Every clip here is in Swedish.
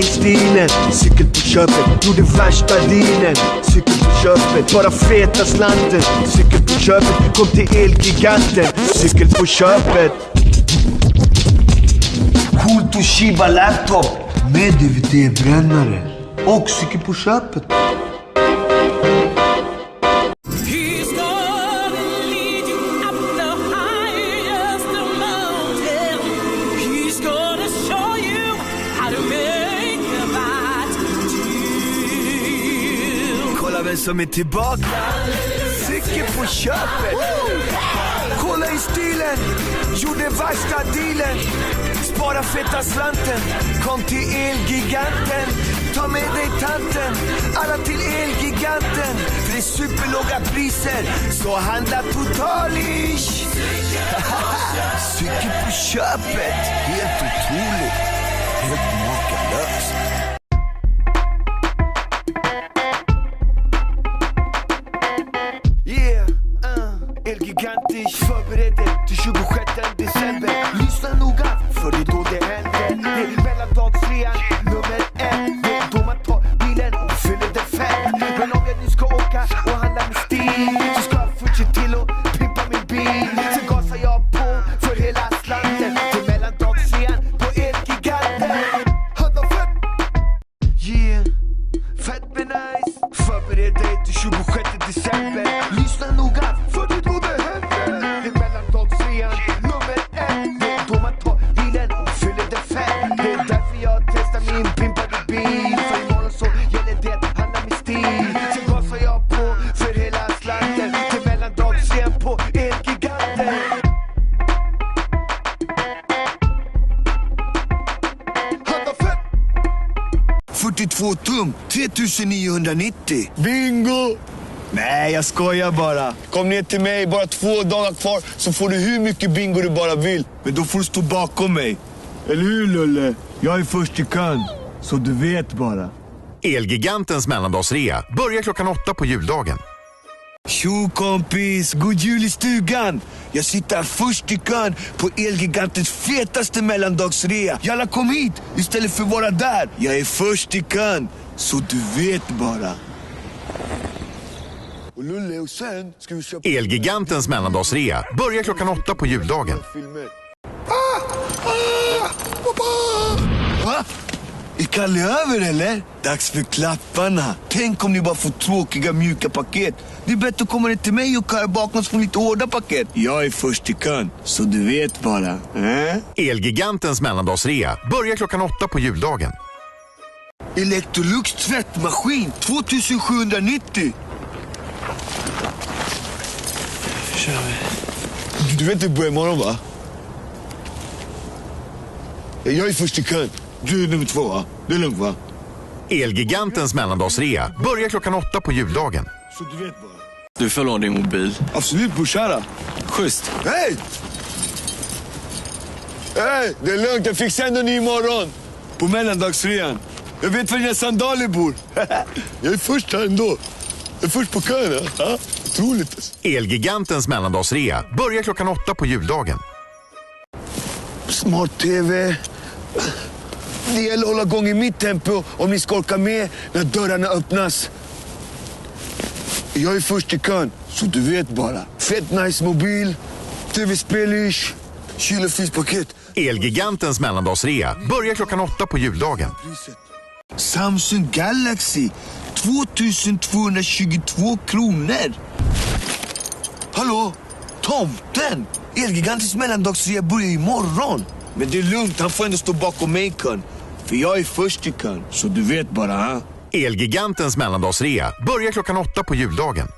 i stilen. Cykel på köpet, gjorde värsta dealen. Cykel på köpet, bara feta slanten. Cykel på köpet, kom till Elgiganten. Cykel på köpet. Cool Toshiba laptop med DVD-brännare. Och cykel på köpet. Som är tillbaka. Cykel på köpet. Kolla i stilen. Gjorde värsta dealen. Spara feta slanten. Kom till Elgiganten. Ta med dig tanten. Alla till Elgiganten. För det är superlåga priser. Så handla totalish. Cykel på köpet. Helt otroligt. Helt makalöst. Elgiganten förbereder till 26 december. Lyssna noga, för det är då det händer. Det är mellandagsrean, nummer 1. Det är då man tar bilen och fyller det fett. Men om jag nu ska åka och handla med stil, så ska jag fortsätta till och pimpa min bil. Sen gasar jag på för hela slanten. Till mellandagsrean på Elgiganten. Hörda fett! Yeah, fett men nice. Förbered dig till 26 december. Lyssna noga, för det är då det händer. Det är mellandagsrean, nummer 1. Det är då man tar bilen och fyller det fett. Det är därför jag testar min pimpade bil. För imorgon så gäller det att handla med stil. Sen gasar jag på för hela slanten. Till mellandagsrean på Elgiganten. Hörda fett! 42 tum, 3990. Bingo! Nej, jag skojar bara. Kom ner till mig, bara 2 dagar kvar så får du hur mycket bingo du bara vill. Men då får du stå bakom mig. Eller hur, Lulle? Jag är först i kön, så du vet bara. Elgigantens mellandagsrea börjar klockan 8 på juldagen. Tjo kompis, god jul i stugan. Jag sitter först i kön på Elgigantens fetaste mellandagsrea. Jalla, kom hit istället för att vara där. Jag är först i kön, så du vet bara. Elgigantens mellandagsrea börjar klockan 8 på juldagen. Är Kalle över eller? Dags för klapparna. Tänk om ni bara får tråkiga mjuka paket. Det är bättre att komma ner till mig och köra bakom från lite hårda paket. Jag är först i kön, så du vet bara. Elgigantens mellandagsrea börjar klockan 8 på juldagen. Electrolux tvättmaskin 2790. Kör vi. Du vet det börjar imorgon, va? Jag är först i kön. Du är nummer 2, va? Det är lugnt, va? Elgigantens mellandagsrea börjar klockan 8 på juldagen. Så du vet bara. Du får låna din mobil. Absolut, brorsära. Schysst. Hej! Hej, det är lugnt. Jag fixar ändå ny imorgon. På mellandagsrean. Jag vet var dina sandaler bor. Jag är först här ändå. Jag är först på kön, ja? Otroligt. Elgigantens mellandagsrea börjar klockan 8 på juldagen. Smart-tv. Det gäller att hålla igång i mitt tempo om ni ska orka med när dörrarna öppnas. Jag är först i kön, så du vet bara. Fett nice mobil, tv-spelish, kyl- och fryspaket. Elgigantens mellandagsrea börjar klockan 8 på juldagen. Samsung Galaxy, 2222 kronor. Hallå, tomten! Elgigantens mellandagsrea börjar imorgon. Men det är lugnt, han får ändå stå bakom mig i kön. För jag är först i kön, så du vet bara, ha? Elgigantens mellandagsrea börjar klockan 8 på juldagen.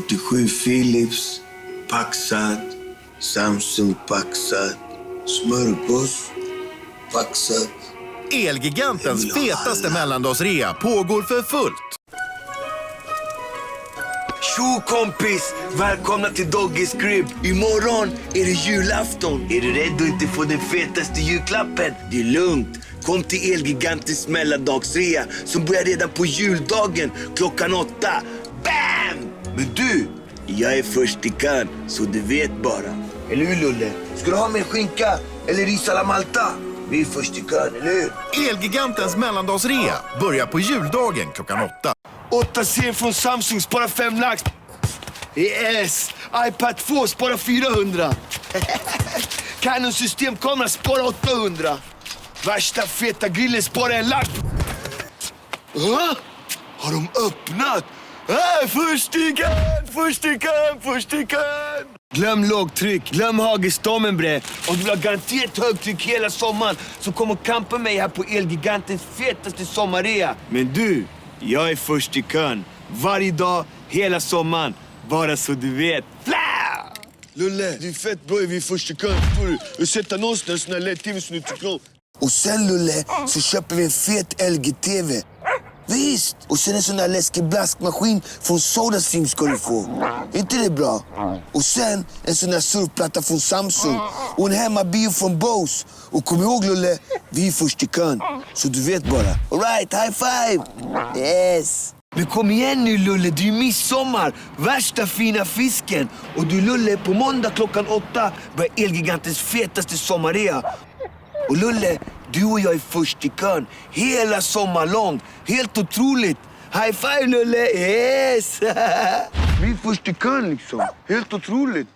47 Philips, paxad, Samsung paxad, smörgås, paxad. Elgigantens fetaste mellandagsrea pågår för fullt. Tjo kompis, välkomna till Dogges crib. Imorgon är det julafton. Är du rädd att inte få den fetaste julklappen? Det är lugnt. Kom till Elgigantens mellandagsrea som börjar redan på juldagen klockan 8. Bam! Men du, jag är först i kön, så du vet bara. Eller hur Lulle? Ska du ha mer skinka eller ris alla Malta? Vi är först i kön, eller hur? Elgigantens mellandagsrea börjar på juldagen klockan 8. 8 serier från Samsung, spara 5 lax. Yes! iPad 2, spara 400. Canon systemkamera, spara 800. Värsta feta grillen, spara 1 lax. Har de öppnat? Först i kön, först i kön, först i kön. Glöm lågtryck, glöm hagestormen bre. Om du vill ha garanterat högtryck hela sommaren så kom och kampa mig här på Elgigantens fetaste sommarrea. Men du, jag är först i kön. Varje dag, hela sommaren. Bara så du vet. Fla! Lulle, det är fett bra, vi är först i kön. Jag sätter annonsen, sån här LED-tv som du tycker om. Och sen Lulle, så köper vi en fet LG-TV. Visst! Och sen en sån där läskig blaskmaskin från SodaStream ska du få. Är inte det bra? Och sen en sån där surfplatta från Samsung. Och en hemmabio från Bose. Och kom ihåg Lulle, vi är först i kön. Så du vet bara. All right, high five! Yes! Men kom igen nu Lulle, det är ju midsommar. Värsta fina fisken. Och du Lulle, på måndag klockan 8 börjar Elgigantens fetaste sommarrea. Och Lulle, du och jag är först i kön. Hela sommarlång. Helt otroligt. High five Lulle, yes! Vi är först i kön liksom. Helt otroligt.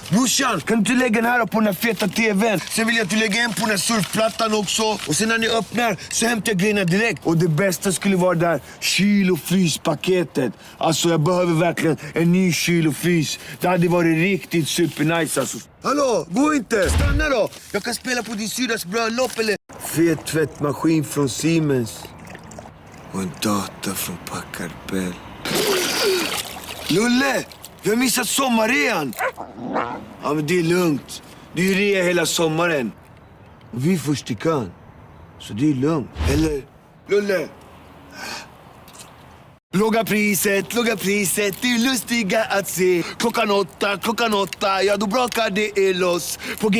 Morsan, kan du lägga den här på den här feta tvn? Sen vill jag att du lägger en på den här surfplattan också. Och sen när ni öppnar så hämtar jag grejerna direkt. Och det bästa skulle vara det där kyl- och fryspaketet. Alltså jag behöver verkligen en ny kyl och frys. Det hade varit riktigt supernice alltså. Hallå, gå inte! Stanna då! Jag kan spela på din syrras bröllop eller... Fet tvättmaskin från Siemens. Och en data från Packard Bell. Lulle! Vi har missat sommarrean. Ja, men det är lugnt. Det är ju rea hela sommaren. Och vi är först i kön. Så det är lugnt. Eller? Lulle? Låga priset, det är lustiga att se. Klockan åtta, ja då brakar det loss. På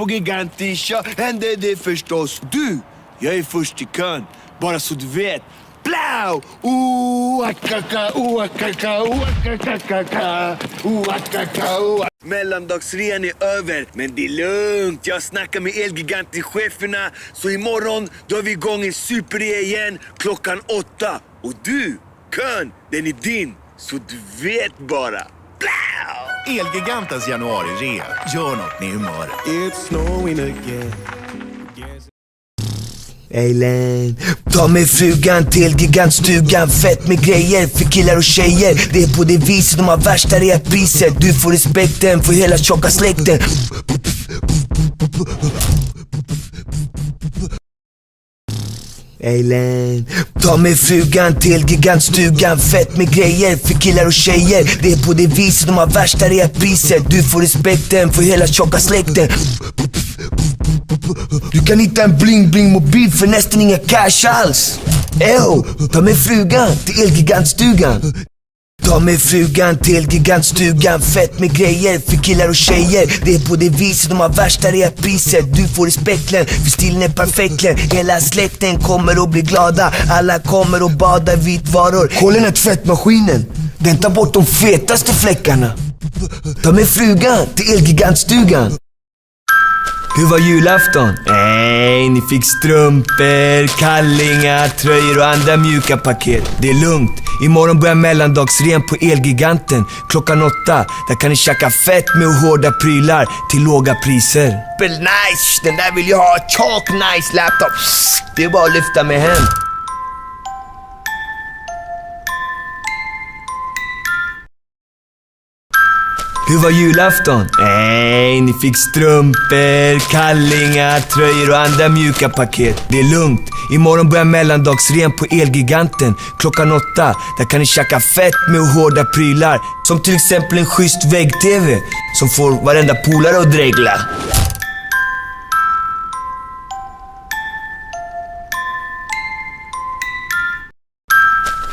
gigantisch, ja händer det förstås. Du, jag är först i kön. Bara så du vet. Blau! Mellandagsrean är över, men det är lugnt. Jag snackar med Elgiganten-cheferna. Så imorgon då är vi igång en superrea igen klockan 8. Och du, kön, den är din. Så du vet bara. Blau! Elgigantens januari-rea. Gör något med humöret. It's snowing again. Eilen. Ta med frugan till gigantstugan. Fett med grejer för killar och tjejer. Det är på det viset de har värsta reapriser. Du får respekten för hela tjocka släkten. Eilen. Ta med frugan till gigantstugan. Fett med grejer för killar och tjejer. Det är på det viset de har värsta reapriser. Du får respekten för hela tjocka släkten. Du kan hitta en bling-bling mobil för nästan inga cash alls. Ta med frugan till Elgigantstugan. Ta med frugan till gigantstugan. Fett med grejer för killar och tjejer. Det är på det viset de har värsta reapriser. Du får respekten för stilen är perfektlen. Hela släkten kommer att bli glada. Alla kommer att bada vitvaror. Kolla den här tvättmaskinen. Den tar bort de fetaste fläckarna. Ta med frugan till Elgigantstugan. Hur var julafton? Nej, ni fick strumpor, kallingar, tröjor och andra mjuka paket. Det är lugnt. Imorgon börjar mellandagsrean på Elgiganten klockan 8. Där kan ni tjacka fett med hårda prylar till låga priser. Nice, den där vill jag ha. Chalk nice laptop. Det är bara att lyfta med hem. Hur var julafton? Nej, ni fick strumpor, kallingar, tröjor och andra mjuka paket. Det är lugnt. Imorgon börjar mellandagsrean på Elgiganten klockan 8. Där kan ni tjacka fett med hårda prylar. Som till exempel en schysst vägg-tv som får varenda polare att dregla.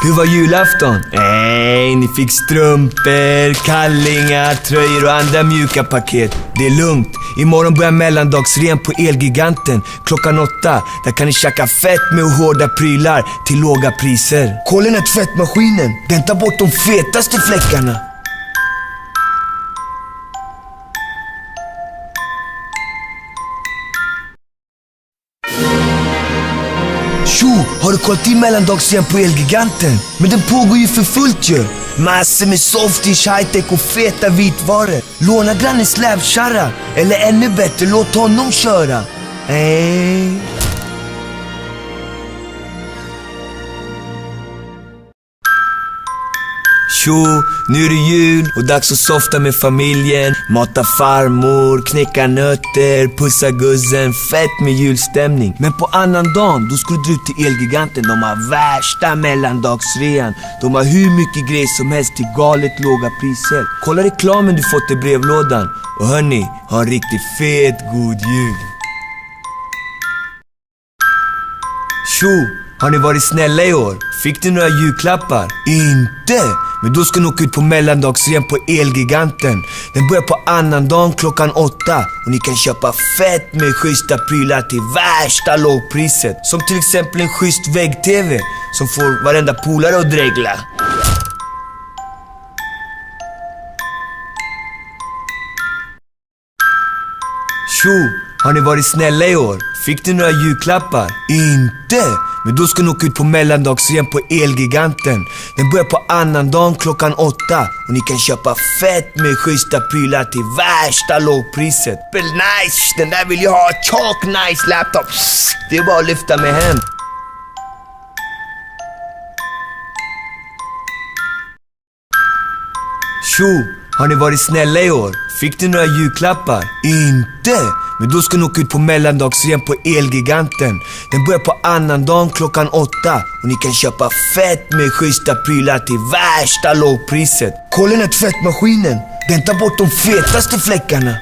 Hur var julafton? Nej, ni fick strumpor, kallingar, tröjor och andra mjuka paket. Det är lugnt. Imorgon börjar mellandagsrean på Elgiganten klockan 8. Där kan ni tjacka fett med hårda prylar till låga priser. Kolla den här tvättmaskinen. Den tar bort de fetaste fläckarna. du kollat in mellandagsrean på Elgiganten? Men den pågår ju för fullt ju. Massor med softish, high-tech och feta vitvaror. Låna grannens släpkärra. Eller ännu bättre, låt honom köra. Tjo, nu är det jul och dags att softa med familjen. Mata farmor, knäcka nötter, pussa guzzen. Fett med julstämning. Men på annan dagen, då ska du dra ut till Elgiganten. De har värsta mellandagsrean. De har hur mycket grejer som helst till galet låga priser. Kolla reklamen du fått i brevlådan. Och hörni, ha en riktigt fet god jul. Tjo, har ni varit snälla i år? Fick ni några julklappar? Inte! Men då ska ni åka ut på mellandagsrean på Elgiganten. Den börjar på annandagen klockan 8. Och ni kan köpa fett med schyssta prylar till värsta lågpriset. Som till exempel en schysst vägg-tv som får varenda polare att dregla. Tjo, har ni varit snälla i år? Fick ni några julklappar? Inte! Men då ska ni åka ut på mellandagsrean på Elgiganten. Den börjar på annandagen klockan 8. Och ni kan köpa fett med schyssta prylar till värsta lågpriset. But nice, den där vill jag ha. Chalk nice laptop. Det är bara att lyfta mig hem. Tjo, har ni varit snälla i år? Fick ni några julklappar? Inte! Men då ska ni åka ut på mellandagsrean på Elgiganten. Den börjar på annandagen klockan 8. Och ni kan köpa fett med schyssta prylar till värsta lågpriset. Kolla den här tvättmaskinen. Den tar bort de fetaste fläckarna.